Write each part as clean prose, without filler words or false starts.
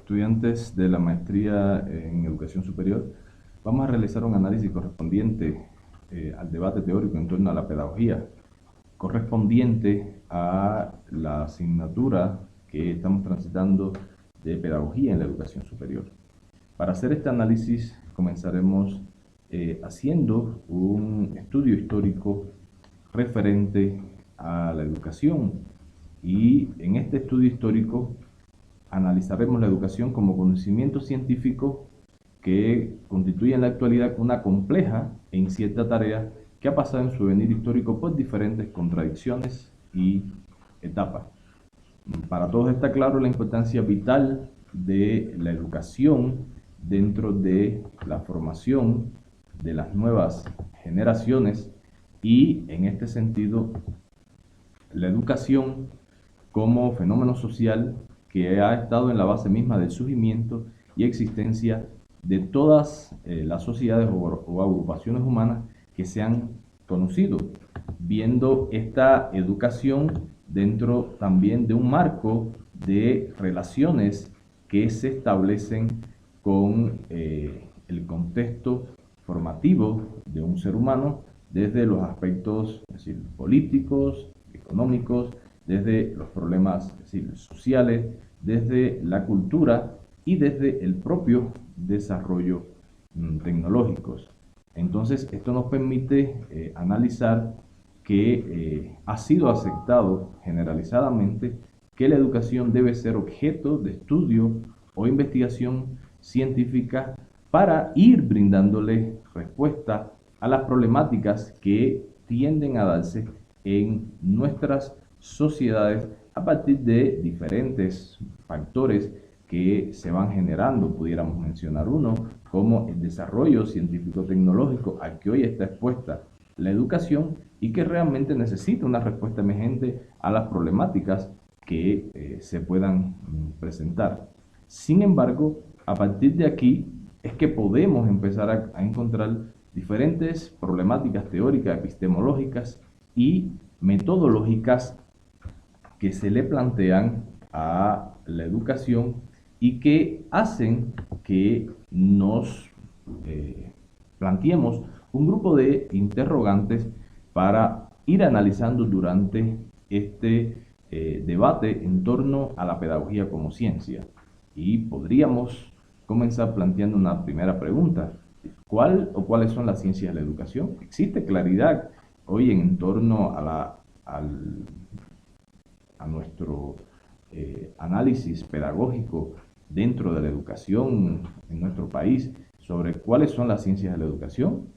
estudiantes de la maestría en educación superior, vamos a realizar un análisis correspondiente al debate teórico en torno a la pedagogía, correspondiente a la asignatura que estamos transitando de pedagogía en la educación superior. Para hacer este análisis comenzaremos haciendo un estudio histórico referente a la educación, y en este estudio histórico analizaremos la educación como conocimiento científico que constituye en la actualidad una compleja e incierta tarea que ha pasado en su devenir histórico por diferentes contradicciones y etapas. Para todos está claro la importancia vital de la educación dentro de la formación de las nuevas generaciones, y en este sentido la educación como fenómeno social que ha estado en la base misma del surgimiento y existencia de todas las sociedades o agrupaciones humanas que se han conocido, viendo esta educación dentro también de un marco de relaciones que se establecen con el contexto formativo de un ser humano desde los aspectos, es decir, políticos, económicos, desde los problemas, es decir, sociales, desde la cultura y desde el propio desarrollo tecnológicos. Entonces, esto nos permite analizar que ha sido aceptado generalizadamente que la educación debe ser objeto de estudio o investigación científica para ir brindándole respuesta a las problemáticas que tienden a darse en nuestras sociedades a partir de diferentes factores que se van generando. Pudiéramos mencionar uno como el desarrollo científico-tecnológico al que hoy está expuesta la educación y que realmente necesita una respuesta emergente a las problemáticas que se puedan presentar. Sin embargo, a partir de aquí es que podemos empezar a encontrar diferentes problemáticas teóricas, epistemológicas y metodológicas que se le plantean a la educación y que hacen que nos planteemos un grupo de interrogantes para ir analizando durante este debate en torno a la pedagogía como ciencia. Y podríamos comenzar planteando una primera pregunta: ¿cuál o cuáles son las ciencias de la educación? ¿Existe claridad hoy en torno a nuestro análisis pedagógico dentro de la educación en nuestro país sobre cuáles son las ciencias de la educación?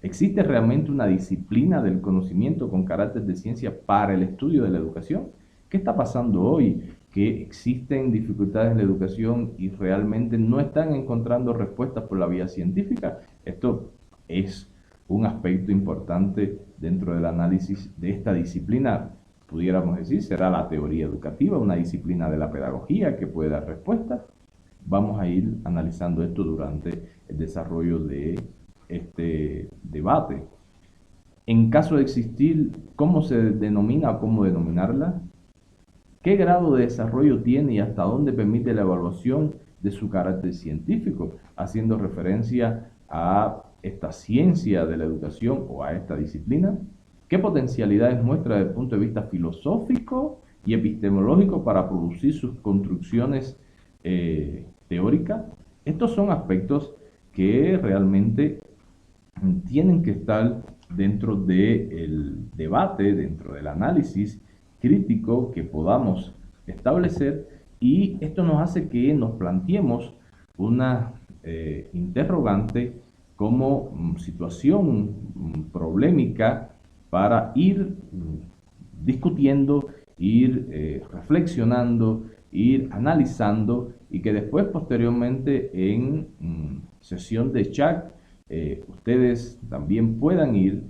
¿Existe realmente una disciplina del conocimiento con carácter de ciencia para el estudio de la educación? ¿Qué está pasando hoy? Que existen dificultades en la educación y realmente no están encontrando respuestas por la vía científica. Esto es un aspecto importante dentro del análisis de esta disciplina. Pudiéramos decir, será la teoría educativa, una disciplina de la pedagogía que puede dar respuesta. Vamos a ir analizando esto durante el desarrollo de este debate. En caso de existir, ¿cómo se denomina o cómo denominarla? ¿Qué grado de desarrollo tiene y hasta dónde permite la evaluación de su carácter científico? Haciendo referencia a esta ciencia de la educación o a esta disciplina. ¿Qué potencialidades muestra desde el punto de vista filosófico y epistemológico para producir sus construcciones teóricas? Estos son aspectos que realmente tienen que estar dentro del debate, dentro del análisis crítico que podamos establecer, y esto nos hace que nos planteemos una interrogante como situación problemática para ir discutiendo, ir reflexionando, ir analizando, y que después posteriormente en sesión de chat ustedes también puedan ir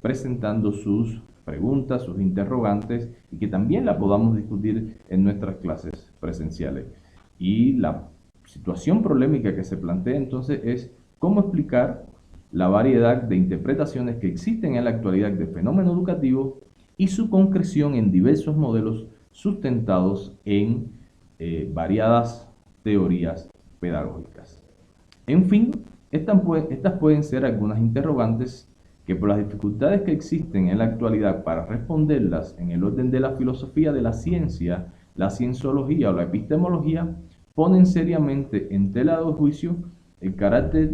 presentando sus preguntas, sus interrogantes, y que también la podamos discutir en nuestras clases presenciales. Y la situación problemática que se plantea entonces es cómo explicar la variedad de interpretaciones que existen en la actualidad del fenómeno educativo y su concreción en diversos modelos sustentados en variadas teorías pedagógicas. En fin, estas pueden ser algunas interrogantes que por las dificultades que existen en la actualidad para responderlas en el orden de la filosofía de la ciencia, la cienciología o la epistemología, ponen seriamente en tela de juicio el carácter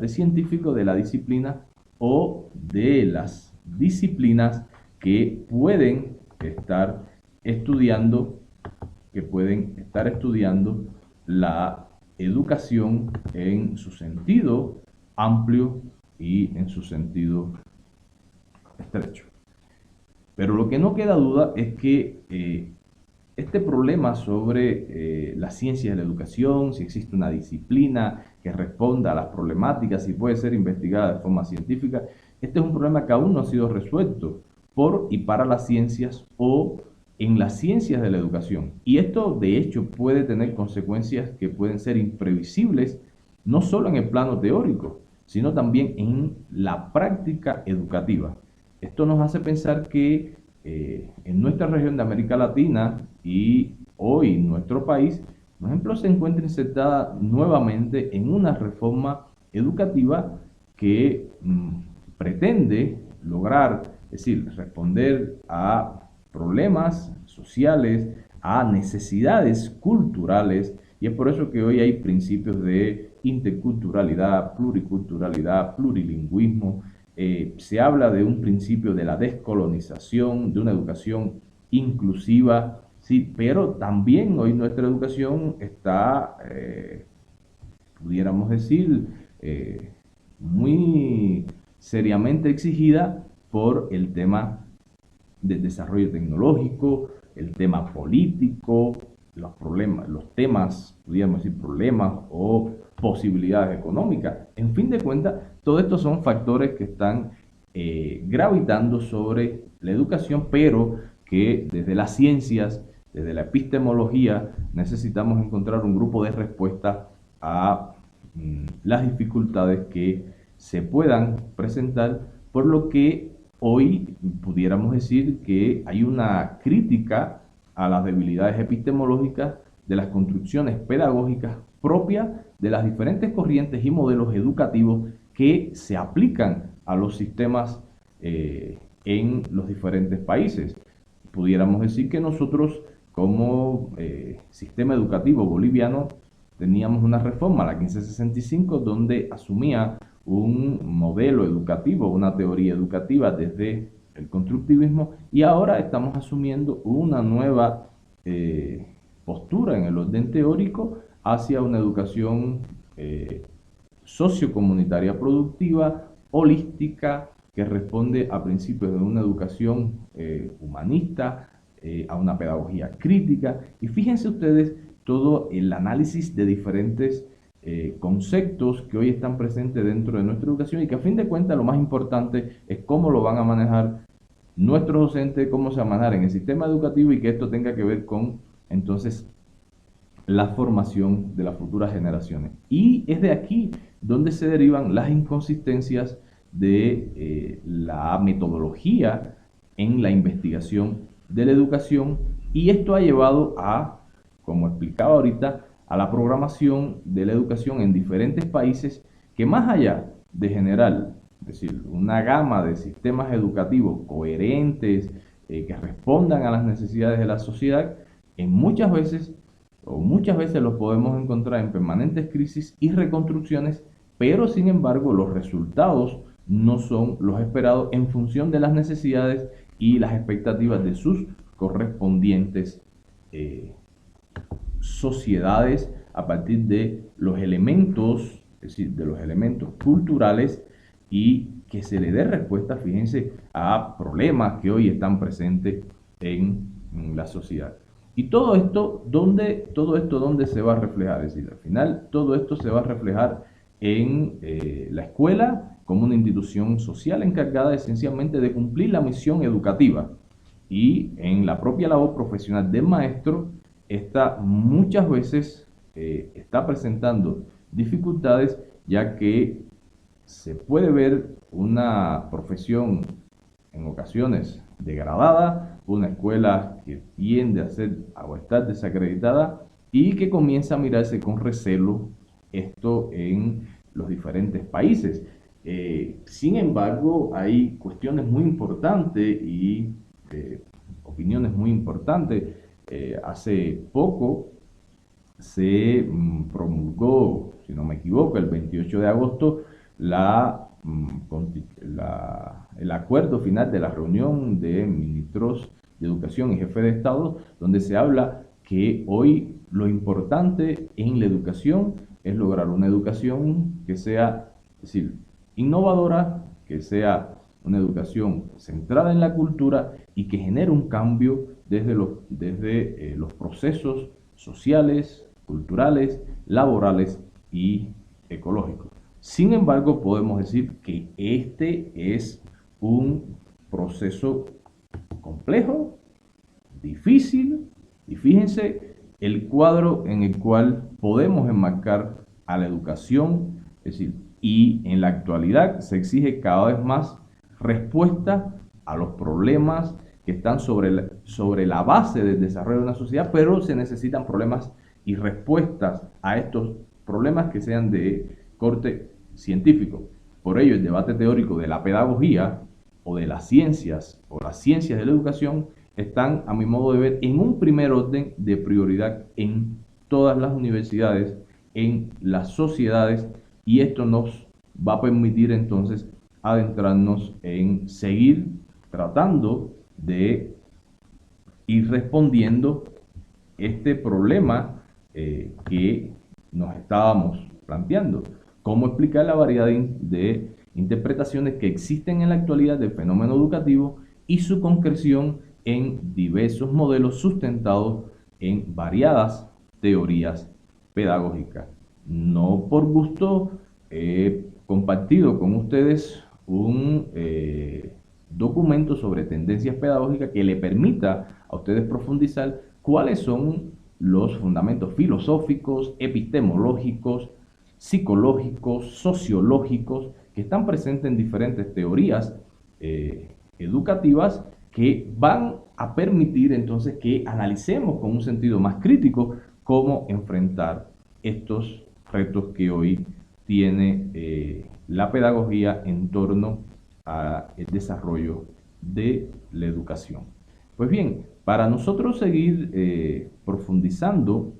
científico de la disciplina o de las disciplinas que pueden estar estudiando la educación en su sentido amplio y en su sentido estrecho. Pero lo que no queda duda es que este problema sobre la ciencia de la educación, si existe una disciplina que responda a las problemáticas, si puede ser investigada de forma científica, este es un problema que aún no ha sido resuelto por y para las ciencias o en las ciencias de la educación. Y esto, de hecho, puede tener consecuencias que pueden ser imprevisibles, no solo en el plano teórico, sino también en la práctica educativa. Esto nos hace pensar que en nuestra región de América Latina y hoy nuestro país, por ejemplo, se encuentra insertada nuevamente en una reforma educativa que pretende lograr, es decir, responder a problemas sociales, a necesidades culturales, y es por eso que hoy hay principios de interculturalidad, pluriculturalidad, plurilingüismo. Se habla de un principio de la descolonización, de una educación inclusiva, sí, pero también hoy nuestra educación está, pudiéramos decir, muy seriamente exigida por el tema del desarrollo tecnológico, el tema político, los problemas, los temas, pudiéramos decir problemas o posibilidades económicas. En fin de cuentas, todos estos son factores que están gravitando sobre la educación, pero que desde las ciencias, desde la epistemología, necesitamos encontrar un grupo de respuesta a las dificultades que se puedan presentar, por lo que hoy pudiéramos decir que hay una crítica a las debilidades epistemológicas de las construcciones pedagógicas propias de las diferentes corrientes y modelos educativos que se aplican a los sistemas en los diferentes países. Pudiéramos decir que nosotros como sistema educativo boliviano teníamos una reforma, la 1565, donde asumía un modelo educativo, una teoría educativa desde el constructivismo, y ahora estamos asumiendo una nueva postura en el orden teórico hacia una educación sociocomunitaria productiva, holística, que responde a principios de una educación humanista, a una pedagogía crítica. Y fíjense ustedes todo el análisis de diferentes conceptos que hoy están presentes dentro de nuestra educación y que a fin de cuentas lo más importante es cómo lo van a manejar nuestros docentes, cómo se va a manejar en el sistema educativo y que esto tenga que ver con entonces la formación de las futuras generaciones. Y es de aquí donde se derivan las inconsistencias de la metodología en la investigación de la educación, y esto ha llevado a, como explicaba ahorita, a la programación de la educación en diferentes países que, más allá de generar, es decir, una gama de sistemas educativos coherentes que respondan a las necesidades de la sociedad, en muchas veces los podemos encontrar en permanentes crisis y reconstrucciones, pero sin embargo los resultados no son los esperados en función de las necesidades y las expectativas de sus correspondientes sociedades a partir de los elementos, es decir, de los elementos culturales, y que se le dé respuesta, fíjense, a problemas que hoy están presentes en la sociedad. Y todo esto, ¿dónde se va a reflejar? Es decir, al final, todo esto se va a reflejar en la escuela como una institución social encargada esencialmente de cumplir la misión educativa, y en la propia labor profesional del maestro. Esta muchas veces está presentando dificultades, ya que se puede ver una profesión en ocasiones degradada, una escuela que tiende a ser o estar desacreditada, y que comienza a mirarse con recelo esto en los diferentes países. Sin embargo, hay cuestiones muy importantes y opiniones muy importantes. Hace poco se promulgó, si no me equivoco, el 28 de agosto, el acuerdo final de la reunión de ministros de Educación y jefes de Estado, donde se habla que hoy lo importante en la educación es lograr una educación que sea, es decir, innovadora, que sea una educación centrada en la cultura y que genere un cambio desde los procesos sociales, culturales, laborales y ecológicos. Sin embargo, podemos decir que este es un proceso complejo, difícil, y fíjense el cuadro en el cual podemos enmarcar a la educación, es decir, y en la actualidad se exige cada vez más respuesta a los problemas que están sobre la base del desarrollo de una sociedad, pero se necesitan problemas y respuestas a estos problemas que sean de corte científico. Por ello, el debate teórico de la pedagogía o de las ciencias de la educación están, a mi modo de ver, en un primer orden de prioridad en todas las universidades, en las sociedades, y esto nos va a permitir entonces adentrarnos en seguir tratando de ir respondiendo este problema que nos estábamos planteando. ¿Cómo explicar la variedad de interpretaciones que existen en la actualidad del fenómeno educativo y su concreción en diversos modelos sustentados en variadas teorías pedagógicas? No por gusto he compartido con ustedes un documento sobre tendencias pedagógicas que le permita a ustedes profundizar cuáles son los fundamentos filosóficos, epistemológicos, psicológicos, sociológicos que están presentes en diferentes teorías educativas que van a permitir entonces que analicemos con un sentido más crítico cómo enfrentar estos retos que hoy tiene la pedagogía en torno al desarrollo de la educación. Pues bien, para nosotros seguir profundizando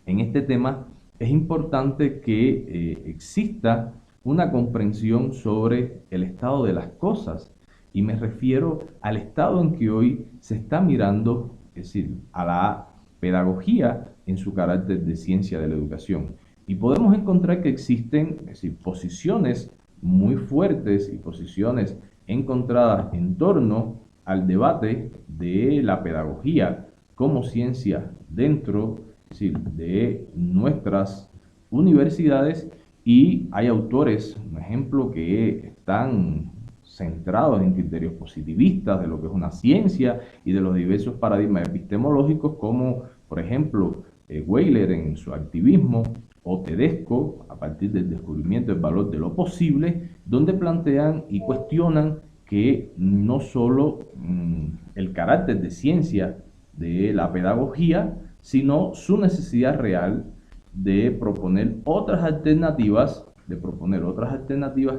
en este tema, es importante que exista una comprensión sobre el estado de las cosas. Y me refiero al estado en que hoy se está mirando, es decir, a la pedagogía en su carácter de ciencia de la educación. Y podemos encontrar que existen, es decir, posiciones muy fuertes y posiciones encontradas en torno al debate de la pedagogía como ciencia dentro, es decir, de nuestras universidades, y hay autores, por ejemplo, que están centrados en criterios positivistas de lo que es una ciencia y de los diversos paradigmas epistemológicos, como por ejemplo Weyler en su activismo, o Tedesco a partir del descubrimiento del valor de lo posible, donde plantean y cuestionan que no solo el carácter de ciencia de la pedagogía, sino su necesidad real de proponer otras alternativas,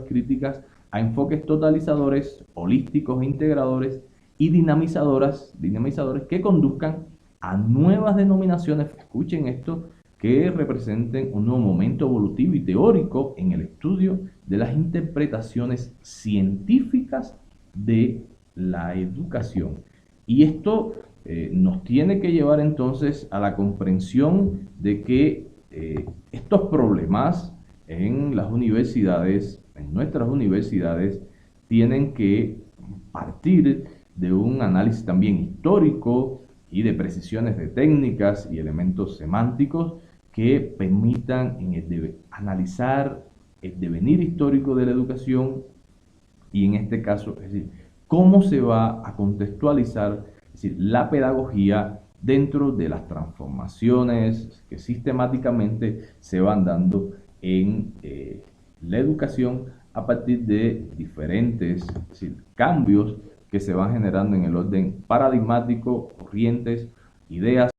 críticas a enfoques totalizadores, holísticos e integradores y dinamizadores que conduzcan a nuevas denominaciones, escuchen esto, que representen un nuevo momento evolutivo y teórico en el estudio de las interpretaciones científicas de la educación. Y esto nos tiene que llevar entonces a la comprensión de que estos problemas en las universidades, en nuestras universidades, tienen que partir de un análisis también histórico y de precisiones de técnicas y elementos semánticos que permitan analizar el devenir histórico de la educación y en este caso, es decir, cómo se va a contextualizar, es decir, la pedagogía dentro de las transformaciones que sistemáticamente se van dando en la educación a partir de diferentes, es decir, cambios que se van generando en el orden paradigmático, corrientes, ideas